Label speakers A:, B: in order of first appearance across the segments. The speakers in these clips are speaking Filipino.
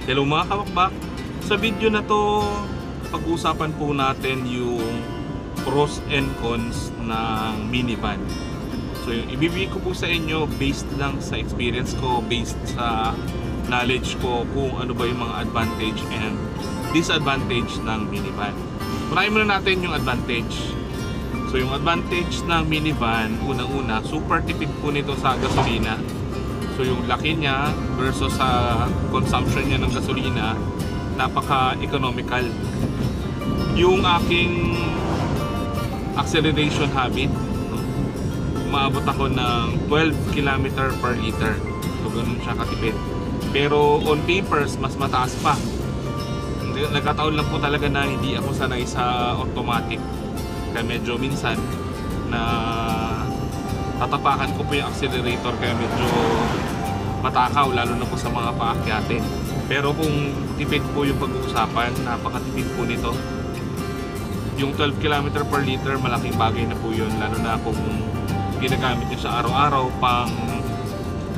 A: Hello mga kabakbak! Sa video na to, pag-usapan po natin yung pros and cons ng minivan. So yung ibibigay ko po sa inyo based lang sa experience ko, based sa knowledge ko kung ano ba yung mga advantage and disadvantage ng minivan. Unahin muna natin yung advantage. So yung advantage ng minivan, unang-una, super tipid po nito sa gasolina. So yung laki niya versus sa consumption niya ng gasolina, napaka-economical. Yung aking acceleration habit, umaabot ako ng 12 km per liter. So ganun siya katipid. Pero on papers, mas mataas pa. Nagkataon lang po talaga na hindi ako sanay sa automatic. Kaya medyo minsan na tatapakan ko po yung accelerator, kaya medyo matakaw, lalo na po sa mga paakyatin. Pero kung tipid po yung pag-uusapan, napakatipid po nito. Yung 12 km per liter, malaking bagay na po yun, lalo na kung ginagamit nyo sa araw-araw pang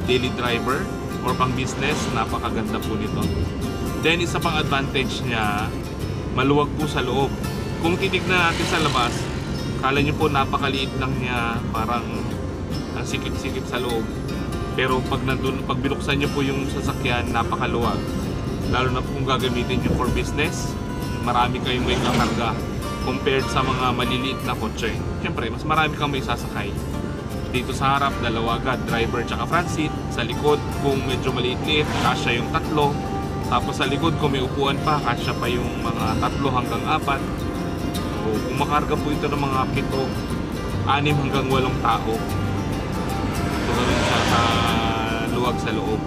A: daily driver or pang business, napakaganda po nito. Then isa pang advantage niya, maluwag po sa loob. Kung titignan natin sa labas, kala nyo po napakaliit lang niya, parang ang sikip-sikip sa loob. Pero pag binuksan nyo po yung sasakyan, napakaluwag. Lalo na kung gagamitin nyo for business, marami kayong may kakarga compared sa mga maliliit na kotse. Siyempre, mas marami kang may sasakay. Dito sa harap, dalawa agad, driver tsaka front seat. Sa likod, kung medyo maliit-liit, kasya yung tatlo. Tapos sa likod, kung may upuan pa, kasya pa yung mga 3 hanggang 4. So, kung makarga po ito ng mga 7, 6 hanggang 8 tao, so ganun siya luwag sa loob.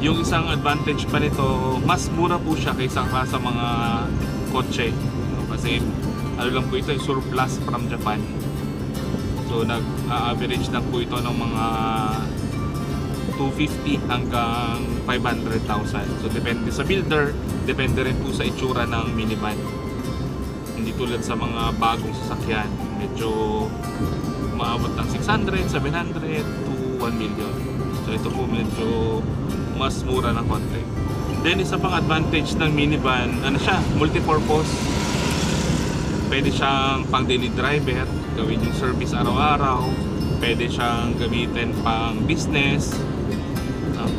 A: Yung isang advantage pa nito, mas mura po siya kaysa sa mga kotse. So, kasi ano lang po ito, surplus from Japan. So nag-average lang po ito ng mga 250 hanggang 500,000. So depende sa builder, depende rin po sa itsura ng minivan. Hindi tulad sa mga bagong sasakyan, medyo umaabot ng 600, 700 to 1 million. So ito po medyo mas mura ng konti. Then isa pang advantage ng minivan, ano siya, multi-purpose. Pwede siyang pang daily driver, gawin yung service araw-araw. Pwede siyang gamitin pang business.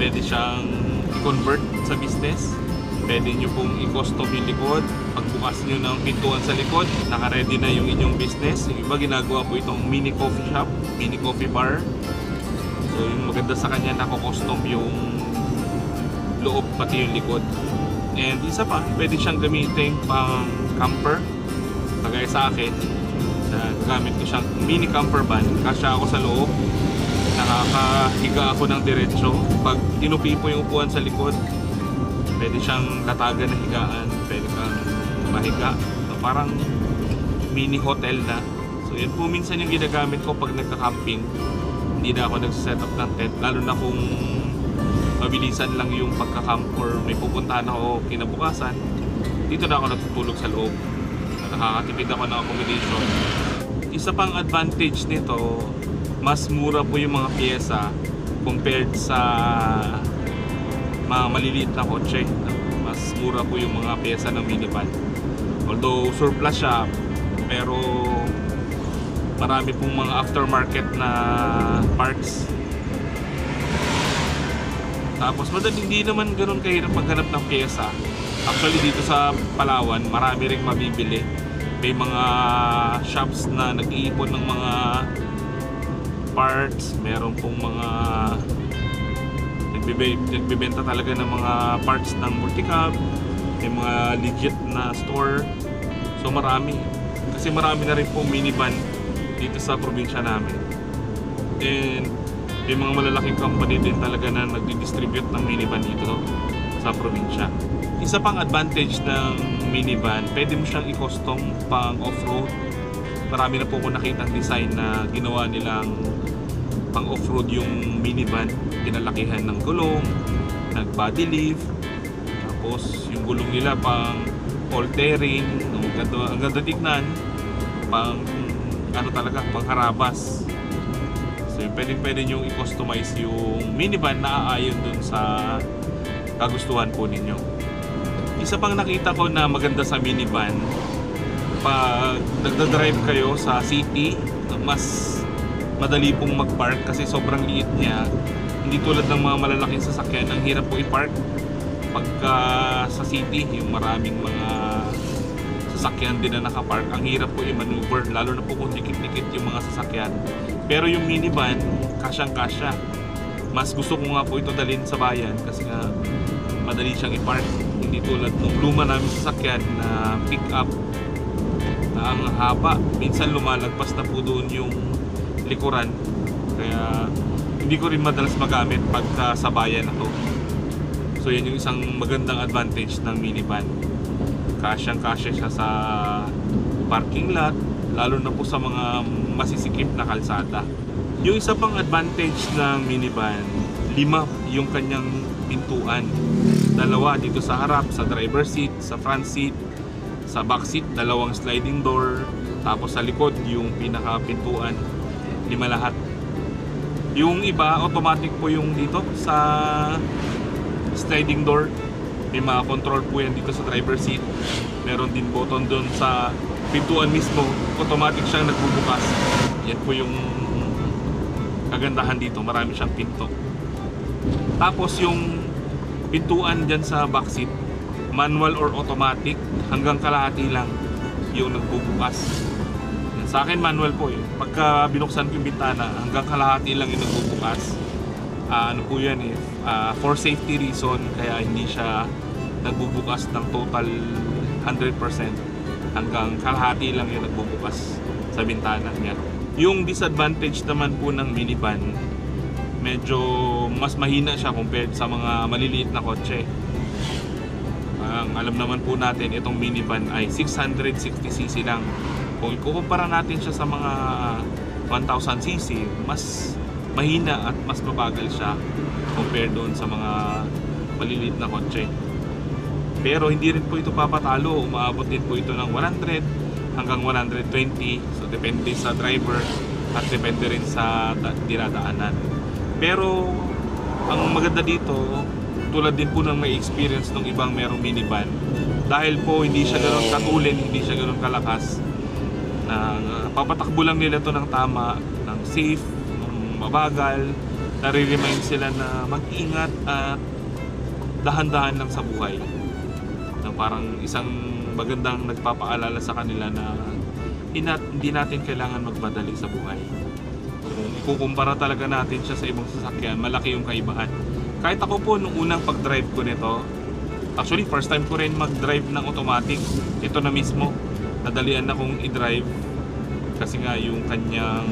A: Pwede siyang i-convert sa business. Pwede nyo pong i-custom yung likod. Pagbukas nyo ng pintuan sa likod, naka-ready na yung inyong business. Yung iba ginagawa po itong mini coffee shop, mini coffee bar. So yung maganda sa kanya, nako-custom yung loob pati yung likod. And isa pa, pwede siyang gamitin pang camper. Kagaya sa akin, gamit ko siyang mini camper van. Kasya ako sa loob, nakakahiga ako ng diretsyo. Pag inupi po yung upuan sa likod, pwede siyang latagan na higaan, pwede kang mahiga. So, parang mini hotel na. So yun po minsan yung ginagamit ko pag nagka-camping. Hindi na ako nagsiset up ng tent, lalo na kung mabilisan lang yung pagka-camp or may pupuntahan ako kinabukasan. Dito na ako natutulog sa loob. Nakakatipid ako ng accommodation. Isa pang advantage nito, mas mura po yung mga pyesa compared sa mga maliliit na kotse. Mas mura po yung mga pyesa ng minivan. Although surplus siya, pero marami pong mga aftermarket na parts. Tapos hindi naman ganoon kahirap maghanap ng pyesa. Actually dito sa Palawan, marami ring mabibili. May mga shops na nag-iipon ng mga parts. Meron pong mga nagbibenta talaga ng mga parts ng multicab. May mga legit na store. So marami. Kasi marami na rin pong minivan dito sa probinsya namin. And may mga malalaking company din talaga na nagdi-distribute ng minivan dito sa probinsya. Isa pang advantage ng minivan, pwede mo siyang i-custom pang off-road. Marami na po ako nakitang design na ginawa nilang pang off-road yung minivan. Pinalakihan ng gulong, nag-body lift, tapos yung gulong nila pang all-terrain, ang ganda tignan, pang ano talaga, pang harabas. So pwede nyo i-customize yung minivan na aayon dun sa kagustuhan po ninyo. Isa pang nakita ko na maganda sa minivan, pag nagdadrive kayo sa city, mas madali pong mag-park kasi sobrang liit niya. Hindi tulad ng mga malalaking sasakyan, ang hirap po i-park pagka sa city, yung maraming mga sasakyan din na nakapark, ang hirap po i-maneuver, lalo na po kung dikit-dikit yung mga sasakyan. Pero yung minivan, kasyang-kasya. Mas gusto ko nga po ito dalhin sa bayan kasi nga madali siyang i-park. Hindi tulad ng luma namin sasakyan na pick-up na ang haba. Minsan lumalagpas na po doon yung likuran. Kaya hindi ko rin madalas magamit pagka sa bayan ako. So yan yung isang magandang advantage ng minivan. Kasyang-kasya siya sa parking lot, lalo na po sa mga masisikip na kalsada. Yung isa pang advantage ng minivan, 5 yung kanyang pintuan. 2 dito sa harap, sa driver seat, sa front seat, sa back seat, 2 sliding door, tapos sa likod yung pinaka pintuan, 5 lahat. Yung iba, automatic po yung dito sa sliding door. May mga control po yan dito sa driver seat. Meron din button doon sa pintuan mismo, automatic siyang nagbubukas. Yan po yung kagandahan dito, marami siyang pinto. Tapos yung pintuan dyan sa back seat, manual or automatic, hanggang kalahati lang yung nagbubukas. Yan, sa akin manual po eh. Pagka binuksan ko yung bintana, hanggang kalahati lang yung nagbubukas. Ano po yan eh, for safety reason, kaya hindi siya nagbubukas ng total 100%. Hanggang kalahati lang yung nagbubukas sa bintana niya. Yung disadvantage naman po ng minivan, medyo mas mahina siya compared sa mga maliliit na kotse. Ang alam naman po natin, itong minivan ay 660cc lang. Kung ikukumpara natin siya sa mga 1000cc, mas mahina at mas mabagal siya compared doon sa mga maliliit na kotse. Pero hindi rin po ito papatalo, umaabot din po ito ng 100 hanggang 120, so depende sa driver at depende rin sa dinadaanan. Pero ang maganda dito, tulad din po ng may experience ng ibang merong minivan, dahil po hindi siya ganoon katulin, hindi siya ganoon kalakas, na papatakbo lang nila to ng tama, ng safe, ng mabagal, nare-remind sila na mag-ingat at dahan-dahan lang sa buhay, na parang isang magandang nagpapaalala sa kanila na hindi natin kailangan magmadali sa buhay. So, ikukumpara talaga natin siya sa ibang sasakyan, malaki yung kaibahan. Kahit ako po, nung unang pag-drive ko nito, actually first time ko rin mag-drive ng automatic, ito na mismo, nadalian na kong i-drive kasi nga yung kanyang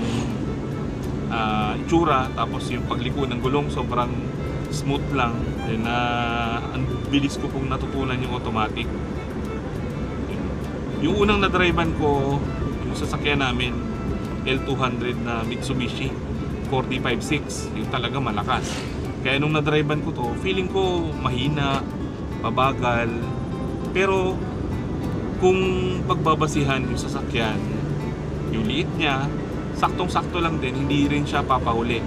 A: itsura, tapos yung pagliko ng gulong sobrang smooth lang, na ang bilis ko pong natutunan yung automatic. Yung unang na-drivean ko, yung sasakyan namin, L200 na Mitsubishi 456, yung talaga malakas. Kaya nung na-drivean ko to, feeling ko mahina, pabagal. Pero kung pagbabasihan yung sasakyan, yung liit niya, saktong-sakto lang din, hindi rin siya papahuli.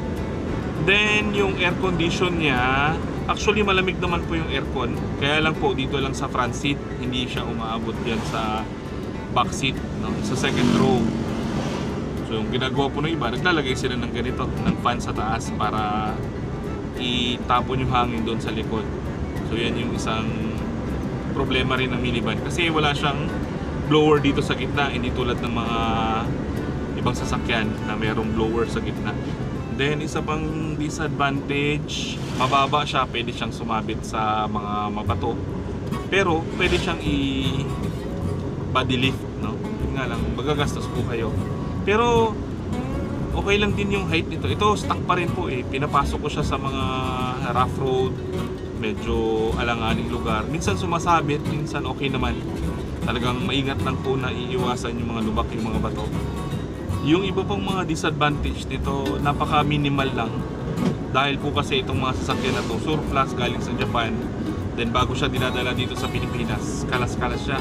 A: Then yung air condition niya, actually malamig naman po yung aircon, kaya lang po dito lang sa front seat, hindi siya umaabot yan sa back seat, no? Sa second row. So yung ginagawa po ng iba, naglalagay sila ng ganito, ng fan sa taas para itapon yung hangin doon sa likod. So yan yung isang problema rin ng minivan, kasi wala siyang blower dito sa gitna, hindi tulad ng mga ibang sasakyan na mayroong blower sa gitna. Then isa pang disadvantage, mababa siya, pwede siyang sumabit sa mga mabato. Pero pwede siyang body lift, no? Yun nga lang, magagastos po kayo. Pero okay lang din yung height nito. Ito stock pa rin po eh. Pinapasok ko siya sa mga rough road, medyo alanganing lugar. Minsan sumasabit, minsan okay naman. Talagang maingat lang po na iiwasan yung mga lubak, yung mga bato. Yung iba pang mga disadvantage nito, napaka minimal lang. Dahil po kasi itong mga sasakyan na to, surplus galing sa Japan. Then bago siya dinadala dito sa Pilipinas, kalas-kalas siya,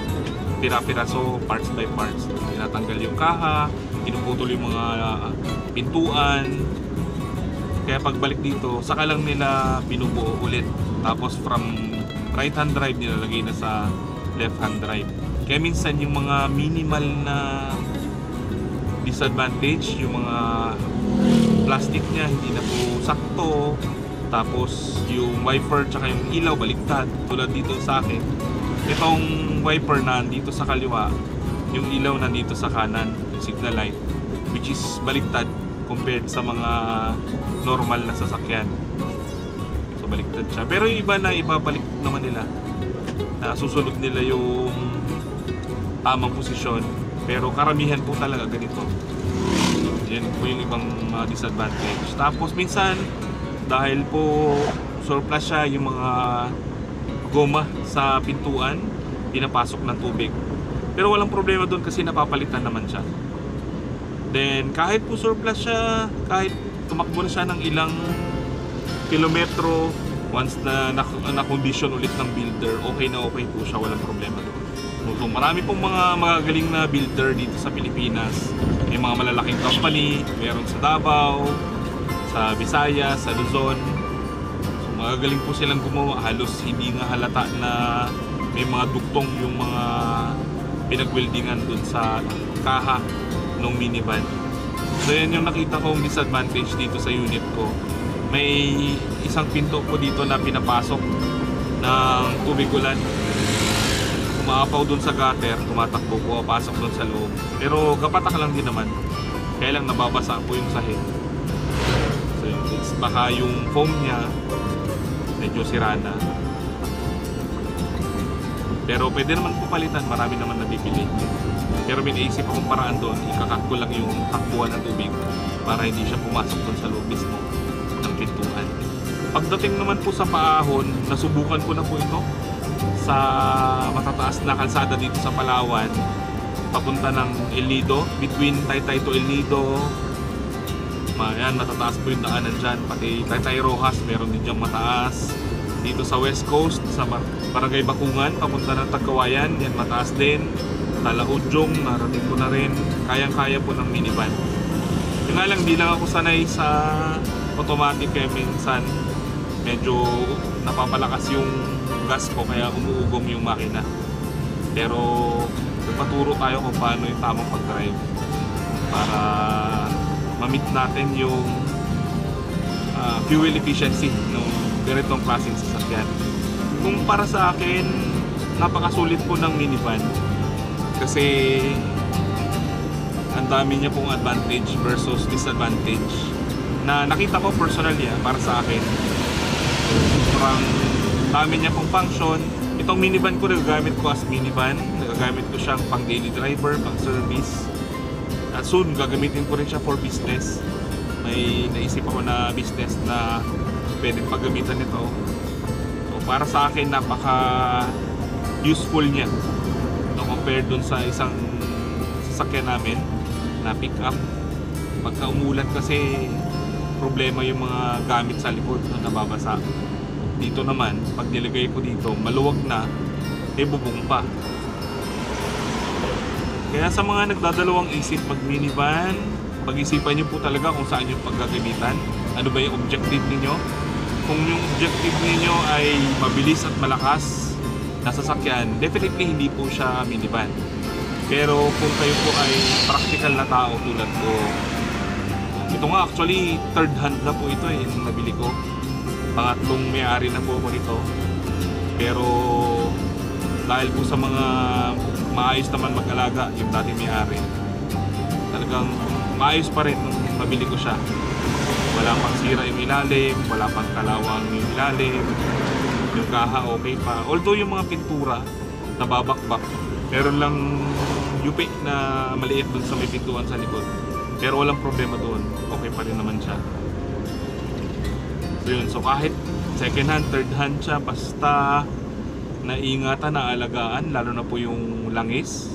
A: pira-piraso, parts by parts. Tinatanggal yung kaha, pinuputol yung mga pintuan. Kaya pagbalik dito, saka lang nila binubuo ulit. Tapos from right hand drive nilalagay na sa left hand drive. Kaya minsan yung mga minimal na disadvantage, yung mga plastic niya hindi na po sakto, tapos yung wiper tsaka yung ilaw baliktad tulad dito sa akin. Itong wiper na dito sa kaliwa, yung ilaw na dito sa kanan, yung signal light, which is baliktad compared sa mga normal na sasakyan. So baliktad siya. Pero yung iba na ibabalik naman nila, susunod nila yung tamang posisyon. Pero karamihan po talaga ganito. Yan po yung ibang disadvantage. Tapos minsan, dahil po surplus siya, yung mga goma sa pintuan, pinapasok ng tubig. Pero walang problema doon kasi napapalitan naman siya. Then kahit po surplus siya, kahit tumakbo na siya ng ilang kilometro, once na na-condition ulit ng builder, okay na okay po siya, walang problema doon. So marami pong mga magagaling na builder dito sa Pilipinas. May mga malalaking company, meron sa Davao, sa Visayas, sa Luzon. So magagaling po silang gumawa, halos hindi nga halata na may mga duktong yung mga pinag-weldingan dun sa kaha ng minivan. So yan yung nakita kong disadvantage dito sa unit ko. May isang pinto po dito na pinapasok ng tubig ulan. Umaapaw dun sa gutter, tumatakbo po, pasok dun sa loob. Pero kapatak lang din naman. Kaya lang nababasa po yung sahig. So baka yung foam niya medyo sira na. Pero pwede naman po palitan, marami naman nabibili. Pero may naisip akong paraan doon, ikakat ko lang yung takbuhan ng tubig para hindi siya pumasok doon sa loob mismo ng pintuan. Pagdating naman po sa paahon, nasubukan ko na po ito sa matataas na kalsada dito sa Palawan, papunta ng El Nido, between Taytay to El Nido. Ayan, matataas po yung daanan dyan, pati Taytay Rojas meron din dyan mataas. Dito sa West Coast, sa Barangay Bakungan, papunta ng Tagkawayan, yan mataas din. Talaudjong, narating ko na rin, kayang-kaya po ng minivan. Yung nga lang, di lang ako sanay sa automatic, kaya minsan medyo napapalakas yung gas ko kaya umuugong yung makina. Pero nagpaturo tayo kung paano yung tamang pag-drive para ma-meet natin yung fuel efficiency ng ganitong klaseng sasakyan. Kung para sa akin, napakasulit po ng minivan kasi ang dami niya pong advantage versus disadvantage na nakita ko personally para sa akin. Parang dami niya pong function. Itong minivan ko, nagagamit ko as minivan, nagagamit ko siyang pang daily driver, pang service, at soon gagamitin ko rin siya for business. May naisip ako na business na pwedeng paggamitan nito. So para sa akin, napaka useful niya compared dun sa isang sasakyan namin na pick up. Pagka umulan kasi problema yung mga gamit sa likod na nababasa. Dito naman, pag nilagay ko dito, maluwag na, bubong pa. Kaya sa mga nagdadalawang isip mag minivan, pag-isipan nyo po talaga kung saan yung paggagamitan. Ano ba yung objective ninyo? Kung yung objective ninyo ay mabilis at malakas na sasakyan, definitely hindi po siya minivan. Pero kung kayo po ay practical na tao tulad ko, ito nga actually third hand na po ito yung nabili ko. Pangatlong may-ari na po ako nito. Pero dahil po sa mga maayos naman mag-alaga yung dating may-ari, talagang maayos pa rin nung mabili ko siya. Wala pang sira yung ilalim, wala pang kalawang yung ilalim, yung kaha okay pa. Although yung mga pintura nababakbak, meron lang yupi na maliit dun sa may pintuan sa likod. Pero walang problema doon, okay pa rin naman siya. So yun, so kahit second hand, third hand siya, basta naingatan, naalagaan, lalo na po yung langis.